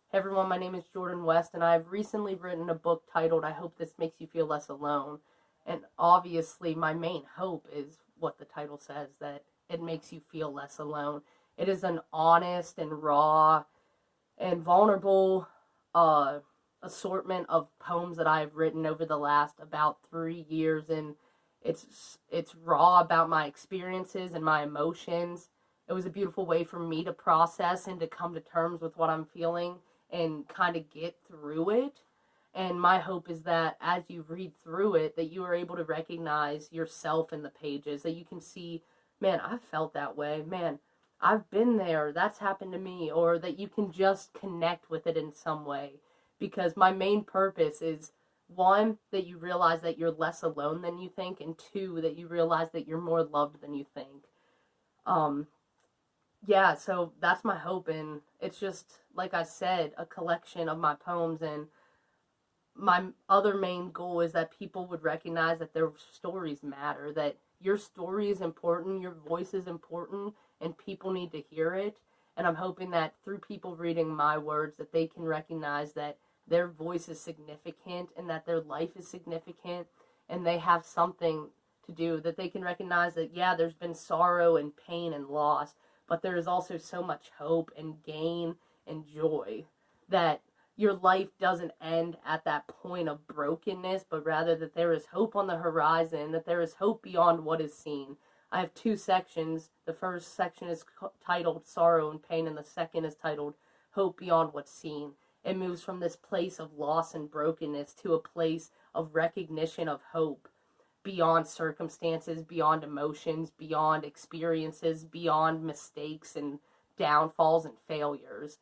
Hey everyone, my name is Jordan West, and I've recently written a book titled I Hope This Makes You Feel Less Alone. And obviously, my main hope is what the title says, that it makes you feel less alone. It is an honest and raw and vulnerable uh, assortment of poems that I've written over the last about 3 years, and it's raw about my experiences and my emotions. It was a beautiful way for me to process and to come to terms with what I'm feeling and kind of get through it. And my hope is that as you read through it, that you are able to recognize yourself in the pages, that you can see, man, I felt that way. Man, I've been there, that's happened to me, or that you can just connect with it in some way. Because my main purpose is one, that you realize that you're less alone than you think, and two, that you realize that you're more loved than you think. Um, yeah, so that's my hope, and it's just, like I said, a collection of my poems, and my other main goal is that people would recognize that their stories matter, that your story is important, your voice is important, and people need to hear it. And I'm hoping that through people reading my words that they can recognize that their voice is significant and that their life is significant and they have something to do, that they can recognize that yeah, there's been sorrow and pain and loss, but there is also so much hope and gain and joy, that your life doesn't end at that point of brokenness, but rather that there is hope on the horizon, that there is hope beyond what is seen. I have two sections. The first section is titled Sorrow and Pain, and the second is titled Hope Beyond What's Seen. It moves from this place of loss and brokenness to a place of recognition of hope beyond circumstances, beyond emotions, beyond experiences, beyond mistakes and downfalls and failures,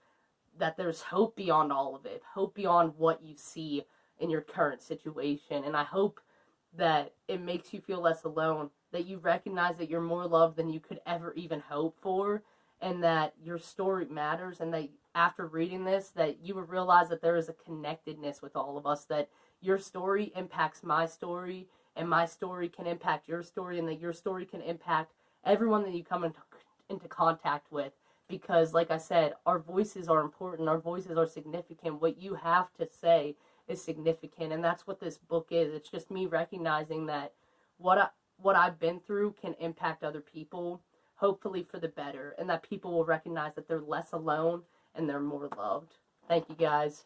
that there's hope beyond all of it, hope beyond what you see in your current situation. And I hope that it makes you feel less alone, that you recognize that you're more loved than you could ever even hope for, and that your story matters, and that after reading this, that you will realize that there is a connectedness with all of us, that your story impacts my story, and my story can impact your story, and that your story can impact everyone that you come into contact with, because like I said, our voices are important, our voices are significant. What you have to say is significant, and that's what this book is. It's just me recognizing that what I, what I've been through can impact other people, hopefully for the better, and that people will recognize that they're less alone and they're more loved. Thank you guys.